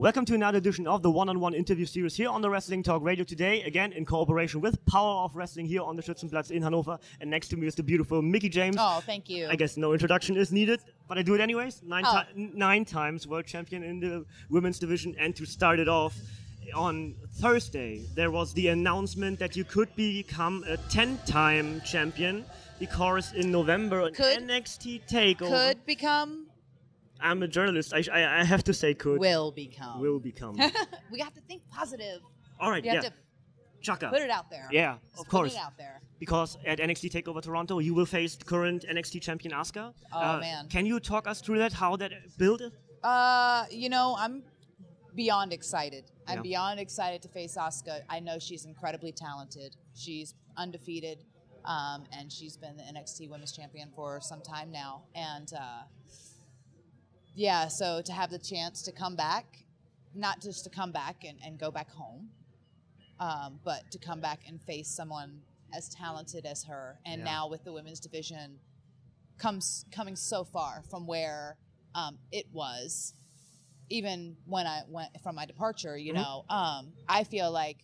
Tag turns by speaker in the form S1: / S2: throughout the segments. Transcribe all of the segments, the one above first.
S1: Welcome to another edition of the one-on-one interview series here on the Wrestling Talk Radio today, again in cooperation with Power of Wrestling here on the Schützenplatz in Hanover. And next to me is the beautiful Mickie James.
S2: Oh, thank you.
S1: I guess no introduction is needed, but I do it anyways. Nine times world champion in the women's division. And to start it off, on Thursday, there was the announcement that you could become a 10-time champion because in November an NXT Takeover.
S2: Could become?
S1: I'm a journalist. I have to say could.
S2: Will become.
S1: Will become.
S2: We have to think positive.
S1: All right,
S2: you have to
S1: Chaka.
S2: put it out there.
S1: Yeah, of course.
S2: Put it out there.
S1: Because at NXT Takeover Toronto, you will face current NXT champion Asuka.
S2: Oh, man.
S1: Can you talk us through that, how that built?
S2: I'm beyond excited. I'm
S1: Yeah.
S2: beyond excited to face Asuka. I know she's incredibly talented. She's undefeated, and she's been the NXT Women's Champion for some time now. And so to have the chance to come back, not just to come back and go back home, but to come back and face someone as talented as her, and now with the women's division coming so far from where it was, even when I went from my departure, I feel like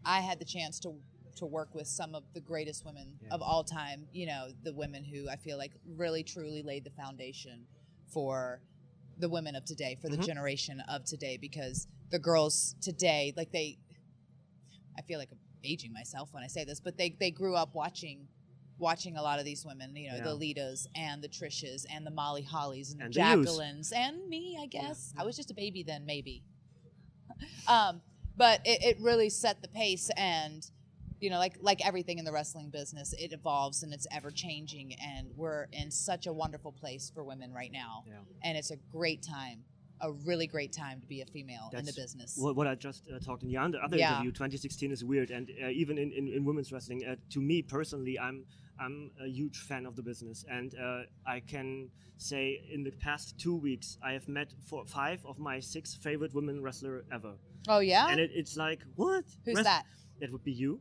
S2: I had the chance to work with some of the greatest women of all time, the women who I feel like really truly laid the foundation for the women of today, for the generation of today, because the girls today, I feel like I'm aging myself when I say this, but they grew up watching a lot of these women, the Litas and the Trishas and the Molly Hollies and the Jacquelines and me, I guess. I was just a baby then, maybe. But it really set the pace, and like everything in the wrestling business, it evolves and it's ever changing, and we're in such a wonderful place for women right now. Yeah. And it's a great time, a really great time to be a female in the business.
S1: What I just talked in the other interview, 2016 is weird, and even in women's wrestling, to me personally, I'm a huge fan of the business, and I can say in the past 2 weeks I have met 5 of my 6 favorite women wrestler ever.
S2: Oh yeah?
S1: And it's like, what?
S2: Who's that?
S1: That would be you.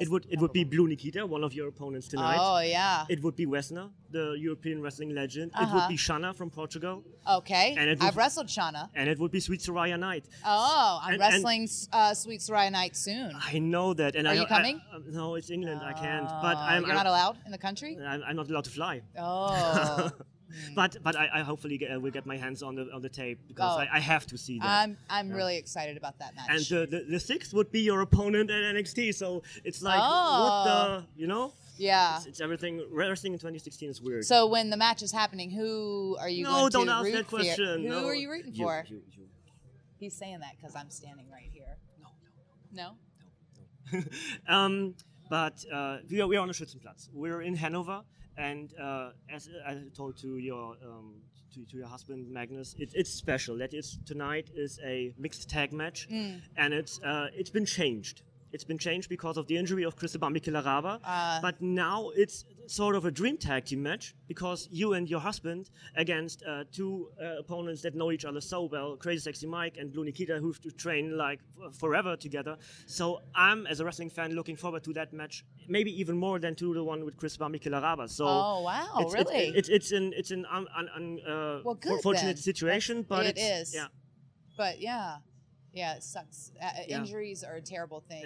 S1: It would be Blue Nikita, one of your opponents tonight.
S2: Oh, yeah.
S1: It would be Wesner, the European wrestling legend. It would be Shanna from Portugal.
S2: Okay.
S1: And
S2: I've wrestled Shanna.
S1: And it would be Sweet Soraya Knight.
S2: Oh, I'm wrestling Sweet Soraya Knight soon.
S1: I know that. And
S2: Are you coming?
S1: No, it's England. I can't. But
S2: you're not allowed in the country?
S1: I'm not allowed to fly.
S2: Oh.
S1: But I hopefully will get my hands on the tape, because I have to see that.
S2: I'm really excited about that match.
S1: And the 6th would be your opponent at NXT, so it's like, what the,
S2: Yeah.
S1: It's everything. Wrestling in 2016 is weird.
S2: So when the match is happening, who are you going to root for?
S1: No, don't ask that question.
S2: Who are you rooting for?
S1: You.
S2: He's saying that because I'm standing right here. No?
S1: But we are on the Schützenplatz. We're in Hanover, and as I told to your husband Magnus, it's special. That is, tonight is a mixed tag match, and it's been changed. It's been changed because of the injury of Cristobal Michelaraba, but now it's sort of a dream tag team match, because you and your husband against 2 opponents that know each other so well, Crazy Sexy Mike and Blue Nikita, who've to train like forever together. So I'm, as a wrestling fan, looking forward to that match, maybe even more than to the one with Cristobal Michelaraba. So
S2: oh wow, really?
S1: It's an unfortunate situation, but
S2: it is.
S1: Yeah.
S2: But yeah, it sucks. Injuries are a terrible thing,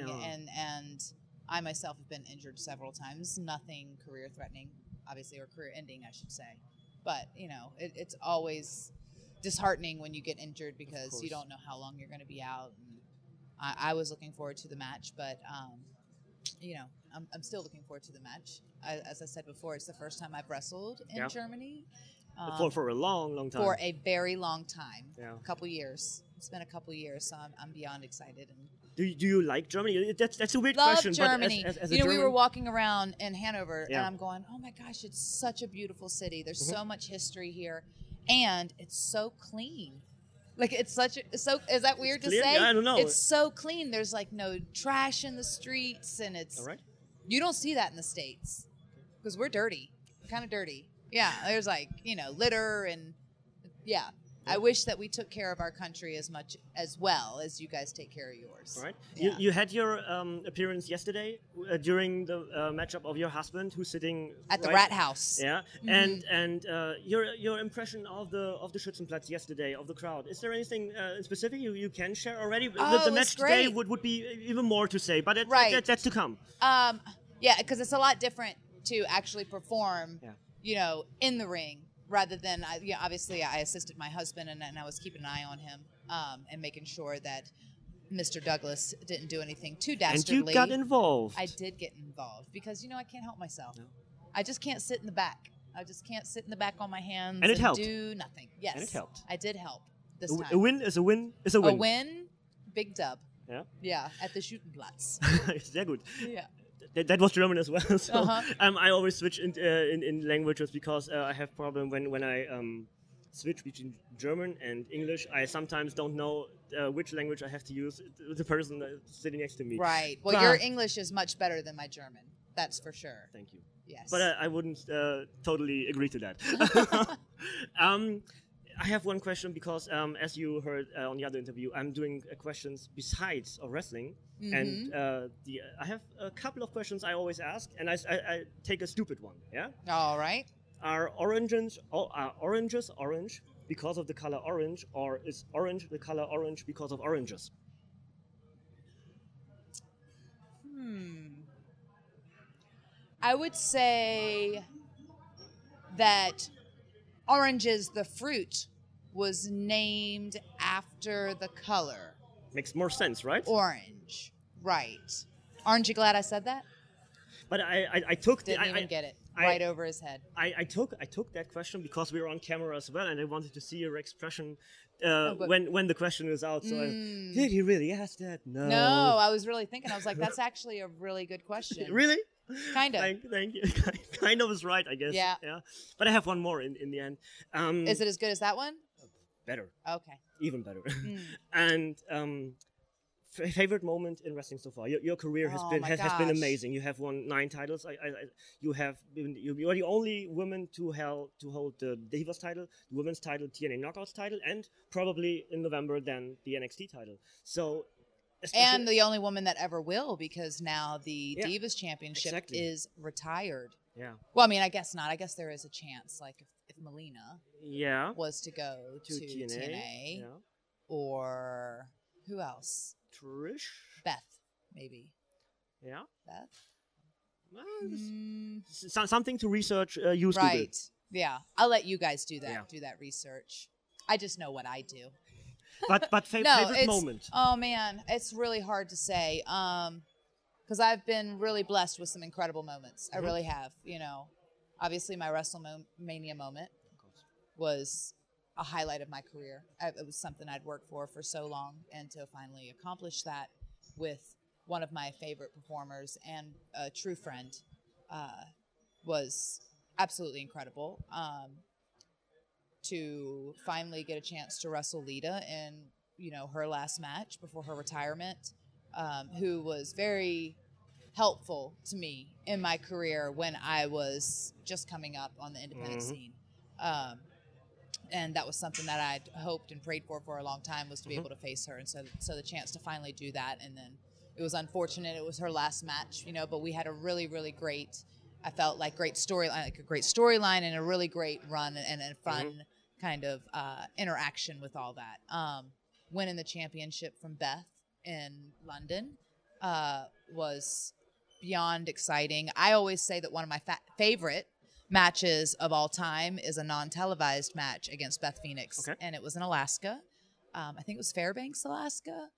S2: and I myself have been injured several times. Nothing career-threatening, obviously, or career-ending, I should say. But, it's always disheartening when you get injured, because you don't know how long you're going to be out. And I was looking forward to the match, but, I'm still looking forward to the match. As I said before, it's the first time I've wrestled in Germany.
S1: For a long time.
S2: For a very long time.
S1: Yeah.
S2: A couple years. It's been a couple years, so I'm beyond excited. And
S1: do you like Germany? That's a weird
S2: love
S1: question.
S2: Germany.
S1: But as
S2: we were walking around in Hanover, and I'm going, oh my gosh, it's such a beautiful city. There's so much history here, and it's so clean. Like, it's such a, so, is that weird to say?
S1: Yeah, I don't know.
S2: It's so clean. There's like no trash in the streets, and it's,
S1: all right.
S2: You don't see that in the States, because we're dirty, kind of dirty. Yeah, there's like, litter and, I wish that we took care of our country as much as well as you guys take care of yours.
S1: All right.
S2: Yeah.
S1: You had your appearance yesterday during the matchup of your husband, who's sitting
S2: At the
S1: right-
S2: Rat House.
S1: Yeah, and your impression of the Schützenplatz yesterday, of the crowd. Is there anything specific you can share already?
S2: Oh,
S1: the
S2: it
S1: match
S2: was great.
S1: today would be even more to say, but
S2: Right.
S1: that's to come.
S2: Yeah, because it's a lot different to actually perform, in the ring rather than, obviously I assisted my husband and I was keeping an eye on him and making sure that Mr. Douglas didn't do anything too dastardly.
S1: And you got involved.
S2: I did get involved because, I can't help myself. No. I just can't sit in the back. I just can't sit in the back on my hands
S1: and helped.
S2: do nothing. Yes.
S1: And it helped.
S2: I did help this time.
S1: A win is a win is a win.
S2: A win, big dub.
S1: Yeah.
S2: Yeah, at the Schützenplatz.
S1: Sehr gut.
S2: Yeah.
S1: That was German as well. So
S2: Uh-huh.
S1: I always switch in languages because I have problem when I switch between German and English. I sometimes don't know which language I have to use. The person sitting next to me.
S2: Right. Well, your English is much better than my German. That's for sure.
S1: Thank you.
S2: Yes.
S1: But I wouldn't totally agree to that. I have one question because, as you heard on the other interview, I'm doing questions besides of wrestling, and I have a couple of questions I always ask, and I take a stupid one. Yeah.
S2: All right.
S1: Are oranges orange because of the color orange, or is orange the color orange because of oranges?
S2: I would say that oranges, the fruit, was named after the color.
S1: Makes more sense, right?
S2: Orange. Right. Aren't you glad I said that?
S1: But I took
S2: Didn't even get it. Right over his head.
S1: I took that question because we were on camera as well, and I wanted to see your expression when the question was out. So did he really ask that? No.
S2: No, I was really thinking. I was like, that's actually a really good question.
S1: Really?
S2: Kind of.
S1: Thank you. Kind of is right, I guess.
S2: Yeah.
S1: But I have one more in the end.
S2: Is it as good as that one?
S1: Better.
S2: Okay.
S1: Even better. And favorite moment in wrestling so far? Your career has been amazing. You have won 9 titles. You are the only woman to hold the Divas title, the Women's title, TNA Knockouts title, and probably in November then the NXT title. So.
S2: And the only woman that ever will, because now the Divas Championship is retired.
S1: Yeah.
S2: Well, I mean, I guess not. I guess there is a chance, like if Melina was to go to TNA or who else?
S1: Trish?
S2: Beth, maybe.
S1: Yeah.
S2: Beth?
S1: Something to research. Use
S2: right.
S1: Google.
S2: Yeah. I'll let you guys do that. Yeah. Do that research. I just know what I do.
S1: But favorite moment?
S2: Oh, man. It's really hard to say. Because I've been really blessed with some incredible moments. I really have. Obviously my WrestleMania moment was a highlight of my career. It was something I'd worked for so long, and to finally accomplish that with one of my favorite performers and a true friend was absolutely incredible. To finally get a chance to wrestle Lita in, her last match before her retirement, who was very helpful to me in my career when I was just coming up on the independent scene. And that was something that I'd hoped and prayed for a long time, was to be able to face her. And so the chance to finally do that. And then it was unfortunate. It was her last match, but we had a really, really great, I felt like great storyline and a really great run and a fun kind of interaction with all that. Winning the championship from Beth in London was beyond exciting. I always say that one of my favorite matches of all time is a non-televised match against Beth Phoenix, and it was in Alaska. I think it was Fairbanks, Alaska.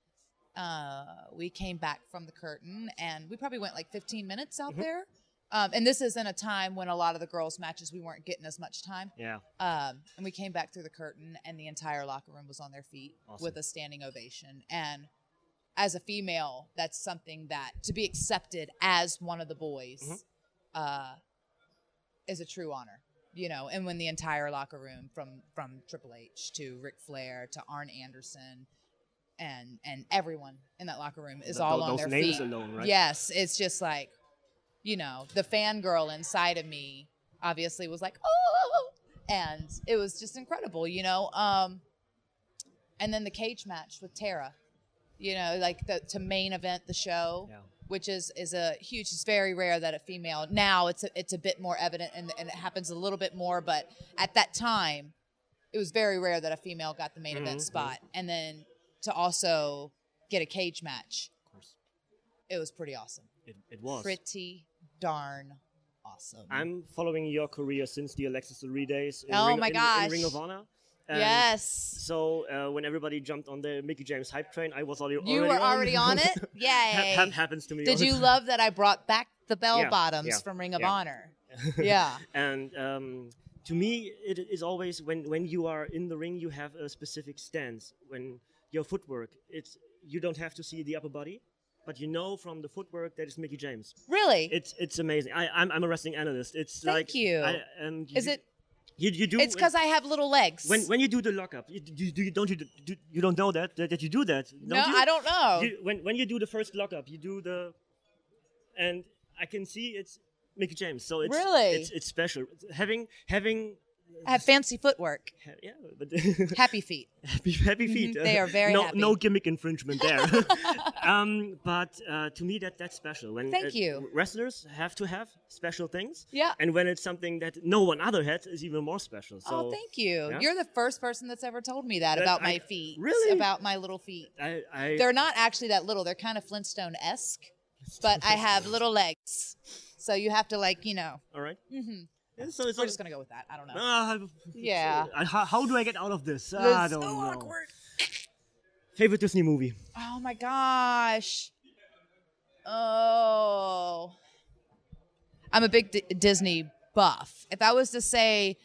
S2: We came back from the curtain, and we probably went like 15 minutes out there. And this is in a time when a lot of the girls' matches, we weren't getting as much time.
S1: Yeah.
S2: And we came back through the curtain, and the entire locker room was on their feet with a standing ovation. And as a female, that's something that to be accepted as one of the boys is a true honor, and when the entire locker room from Triple H to Ric Flair to Arn Anderson and everyone in that locker room is all on their feet.
S1: Those names alone, right?
S2: Yes, it's just like, the fangirl inside of me obviously was like, oh, and it was just incredible, and then the cage match with Tara, like to main event the show, which is a huge. It's very rare that a female. Now it's a bit more evident, and it happens a little bit more. But at that time, it was very rare that a female got the main event spot, and then to also get a cage match.
S1: Of course,
S2: it was pretty awesome.
S1: It was
S2: pretty darn awesome.
S1: I'm following your career since the Alexis Lurie days.
S2: Oh my gosh!
S1: In Ring of Honor.
S2: Yes.
S1: So when everybody jumped on the Mickie James hype train, I was already
S2: You were already on it? Yay.
S1: Happens to me.
S2: Did you love that I brought back the bell bottoms from Ring of Honor? Yeah.
S1: And to me, it is always when you are in the ring, you have a specific stance. When your footwork, you don't have to see the upper body, but you know from the footwork that it's Mickie James.
S2: Really?
S1: It's amazing. I'm a wrestling analyst. It's
S2: Thank you. Is it?
S1: You do.
S2: It's because I have little legs.
S1: When you do the lockup, you don't know that you do that.
S2: No, I don't know.
S1: When you do the first lockup, you do and I can see it's Mickie James. So it's
S2: really
S1: it's special. Having
S2: I have fancy footwork.
S1: Yeah, but
S2: happy feet.
S1: Happy feet.
S2: They are very happy.
S1: No gimmick infringement there. But to me, that's special. When
S2: Thank you.
S1: Wrestlers have to have special things.
S2: Yeah.
S1: And when it's something that no one other has, is even more special. So,
S2: thank you.
S1: Yeah?
S2: You're the first person that's ever told me that about my feet.
S1: Really?
S2: About my little feet. They're not actually that little. They're kind of Flintstone-esque, but I have little legs. So you have to
S1: All right.
S2: Mm-hmm.
S1: Yeah, so
S2: we're just going to go with that. I don't know.
S1: Yeah. How do I get out of this? I don't know.
S2: Awkward.
S1: Favorite Disney movie?
S2: Oh, my gosh. Oh. I'm a big Disney buff. If I was to say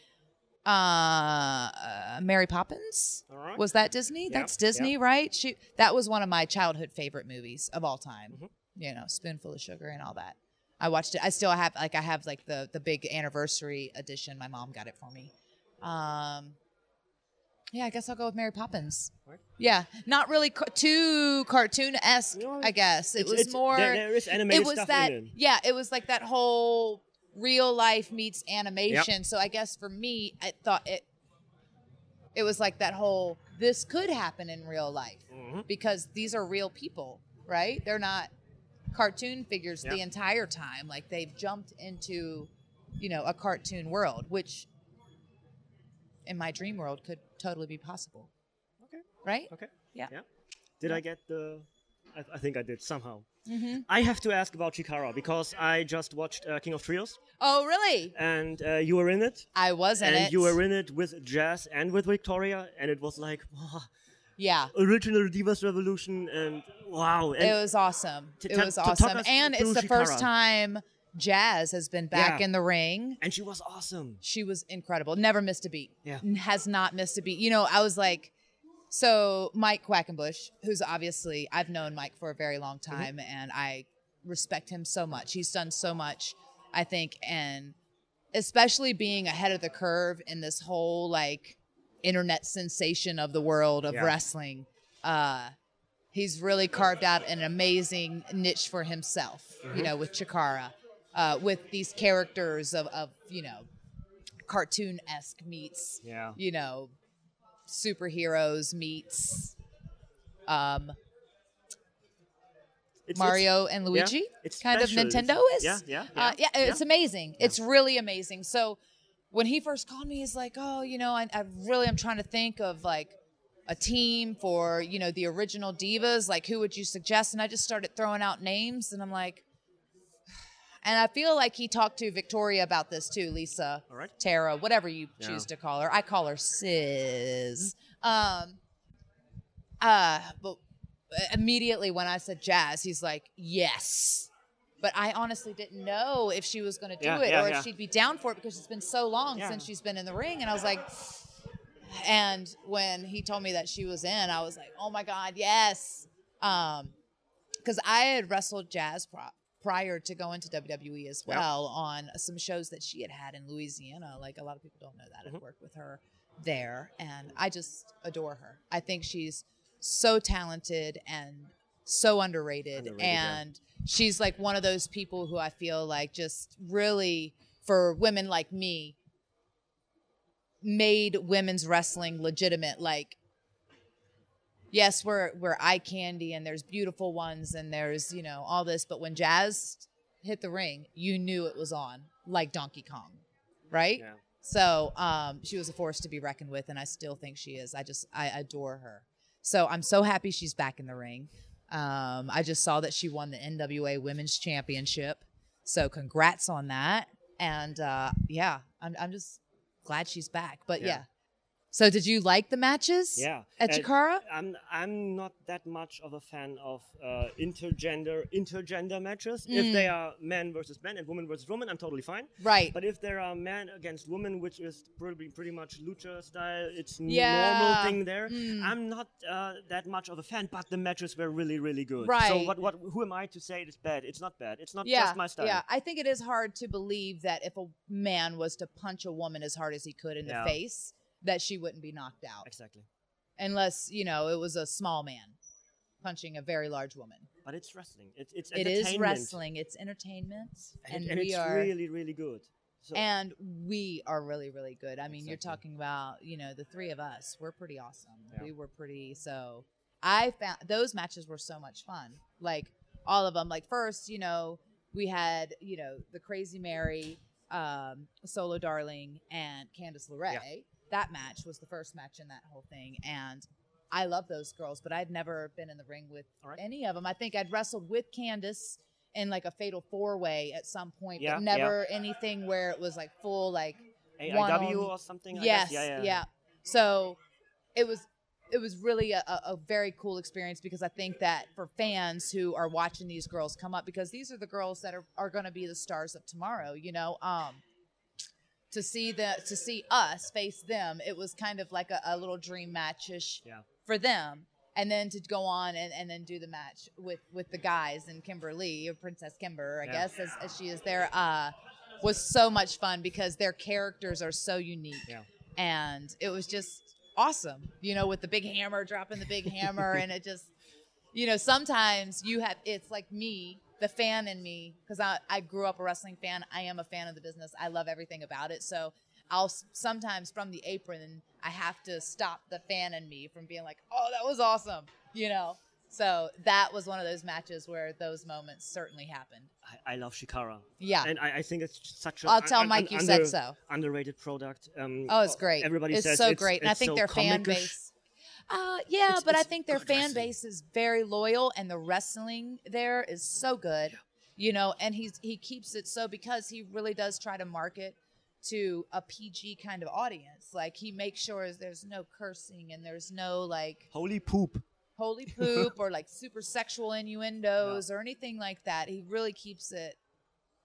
S2: Mary Poppins,
S1: all right.
S2: Was that Disney?
S1: Yep.
S2: That's Disney, right? That was one of my childhood favorite movies of all time.
S1: Mm-hmm.
S2: Spoonful of Sugar and all that. I watched it. I still have the big anniversary edition. My mom got it for me. Yeah, I guess I'll go with Mary Poppins. Right. Yeah, not really too cartoon-esque. I guess it was more.
S1: There is animated stuff in it.
S2: Yeah, it was like that whole real life meets animation.
S1: Yep.
S2: So I guess for me, I thought it was like that whole this could happen in real life because these are real people, right? They're not cartoon figures the entire time. Like they've jumped into, a cartoon world, which in my dream world could totally be possible.
S1: Okay.
S2: Right?
S1: Okay.
S2: Yeah.
S1: Did I get I think I did somehow.
S2: Mm-hmm.
S1: I have to ask about Chikara because I just watched King of Trios.
S2: Oh, really?
S1: And you were in it.
S2: I was in it.
S1: And you were in it with Jazz and with Victoria, and it was like, wow.
S2: Yeah.
S1: Original Divas Revolution, and wow. And
S2: it was awesome. It was awesome. And it's the first time Jazz has been back in the ring.
S1: And she was awesome.
S2: She was incredible. Never missed a beat.
S1: Yeah.
S2: Has not missed a beat. I was like, so Mike Quackenbush, who's obviously, I've known Mike for a very long time, and I respect him so much. He's done so much, I think, and especially being ahead of the curve in this whole, internet sensation of the world of wrestling. He's really carved out an amazing niche for himself, with Chikara, with these characters of cartoon-esque meets, superheroes meets Mario and Luigi.
S1: Yeah, it's
S2: kind
S1: special.
S2: of Nintendo is. It's amazing. Yeah. It's really amazing. So when he first called me, he's like, oh, I really am trying to think of a team for, the original divas. Like, who would you suggest? And I just started throwing out names, and I'm like, and I feel like he talked to Victoria about this too, Lisa,
S1: all right.
S2: Tara, whatever you choose to call her. I call her Sis. But immediately when I said Jazz, he's like, yes. But I honestly didn't know if she was going to do it or if she'd be down for it because it's been so long since she's been in the ring. And I was like, and when he told me that she was in, I was like, oh my God, yes. Because I had wrestled Jazz prior to going to WWE as well on some shows that she had in Louisiana. Like, a lot of people don't know that. I've worked with her there, and I just adore her. I think she's so talented and so underrated and she's like one of those people who I feel like just really, for women like me, made women's wrestling legitimate. Like, yes, we're eye candy and there's beautiful ones and there's, all this. But when Jazz hit the ring, you knew it was on, like Donkey Kong, right?
S1: Yeah.
S2: So she was a force to be reckoned with, and I still think she is. I adore her. So I'm so happy she's back in the ring. I just saw that she won the NWA Women's Championship. So congrats on that. And I'm just glad she's back. But yeah. So did you like the matches?
S1: Yeah.
S2: At Chikara?
S1: I'm not that much of a fan of intergender matches. If they are men versus men and woman versus woman, I'm totally fine.
S2: Right.
S1: But if there are men against women, which is pretty much lucha style, it's normal thing there. I'm not that much of a fan, but the matches were really, really good.
S2: Right.
S1: So who am I to say it's bad? It's not bad. It's not just my style.
S2: Yeah, I think it is hard to believe that if a man was to punch a woman as hard as he could in the face, that she wouldn't be knocked out.
S1: Exactly.
S2: Unless, it was a small man punching a very large woman.
S1: But it's wrestling. It's
S2: it
S1: entertainment.
S2: is wrestling. It's entertainment.
S1: And it's really, really good. So.
S2: And we are really, really good. I mean, you're talking about, the three of us. We're pretty awesome. Yeah. We were pretty, so I found those matches were so much fun. Like, all of them. Like, first, we had, the Crazy Mary, Solo Darling, and Candice LeRae. Yeah. That match was the first match in that whole thing. And I love those girls, but I'd never been in the ring with any of them. I think I'd wrestled with Candice in like a fatal 4-way at some point, but never anything where it was like full, like
S1: AIW or something.
S2: Yes. Yeah. So it was really a very cool experience, because I think that for fans who are watching these girls come up, because these are the girls that are going to be the stars of tomorrow, to see us face them, it was kind of like a little dream match-ish for them. And then to go on and then do the match with the guys and Kimberly, or Princess Kimber, I guess, as she is there, was so much fun, because their characters are so unique. Yeah. And it was just awesome, with the big hammer, dropping the big hammer. And it just, sometimes it's like me, the fan in me, because I grew up a wrestling fan. I am a fan of the business. I love everything about it. So I'll sometimes from the apron, I have to stop the fan in me from being like, oh, that was awesome, So that was one of those matches where those moments certainly happened.
S1: I love Chikara.
S2: Yeah.
S1: And I think it's such
S2: I'll tell Mike you said so.
S1: Underrated product.
S2: It's great.
S1: Everybody says
S2: so great. And I think
S1: so
S2: their fan
S1: comic-ish.
S2: base. But I think their fan base is very loyal, and the wrestling there is so good, and he keeps it so, because he really does try to market to a PG kind of audience. Like, he makes sure there's no cursing and there's no like
S1: holy poop
S2: or like super sexual innuendos or anything like that. He really keeps it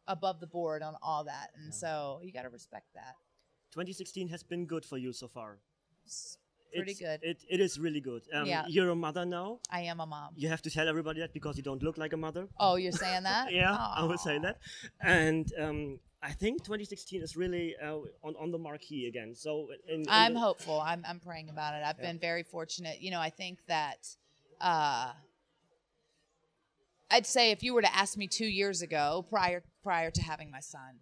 S2: above the board on all that, and so you got to respect that.
S1: 2016 has been good for you so far.
S2: Pretty good.
S1: It is really good. You're a mother now.
S2: I am a mom.
S1: You have to tell everybody that, because you don't look like a mother.
S2: Oh, you're saying that?
S1: Yeah, I would say that. And I think 2016 is really on the marquee again. So
S2: I'm hopeful. I'm praying about it. I've been very fortunate. I think that I'd say if you were to ask me 2 years ago, prior to having my son,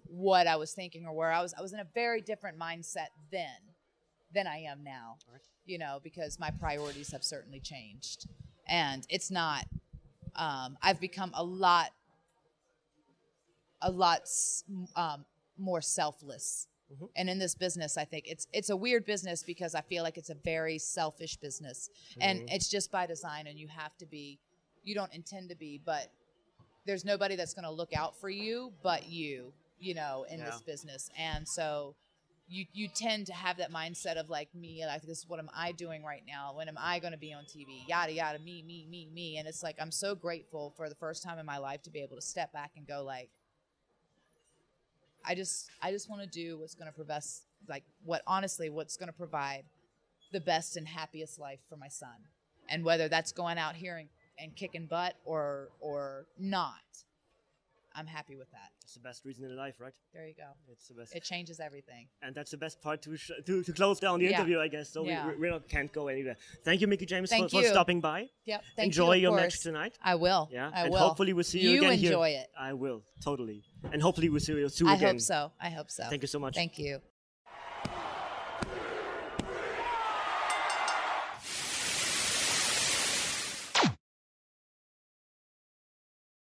S2: what I was thinking or where I was in a very different mindset then than I am now, because my priorities have certainly changed. And it's not, I've become a lot more selfless. Mm-hmm. And in this business, I think it's a weird business, because I feel like it's a very selfish business. Mm-hmm. And it's just by design, and you have to be, you don't intend to be, but there's nobody that's going to look out for you but you, in this business. And so you tend to have that mindset of like, me, like, this is what am I doing right now? When am I going to be on TV? Yada, yada, me. And it's like, I'm so grateful for the first time in my life to be able to step back and go like, I just want to do what's going to what's going to provide the best and happiest life for my son. And whether that's going out here and kicking butt or not, I'm happy with that.
S1: It's the best reason in life, right?
S2: There you go.
S1: It's the best.
S2: It changes everything.
S1: And that's the best part to close down the interview, I guess. So we can't go anywhere. Thank you, Mickie James, for stopping by.
S2: Yep.
S1: Enjoy your match tonight.
S2: I will.
S1: Yeah.
S2: I
S1: and
S2: will.
S1: Hopefully we'll see you again here.
S2: You enjoy it.
S1: I will, totally. And hopefully we'll see you again.
S2: I hope so.
S1: Thank you so much.
S2: Thank you.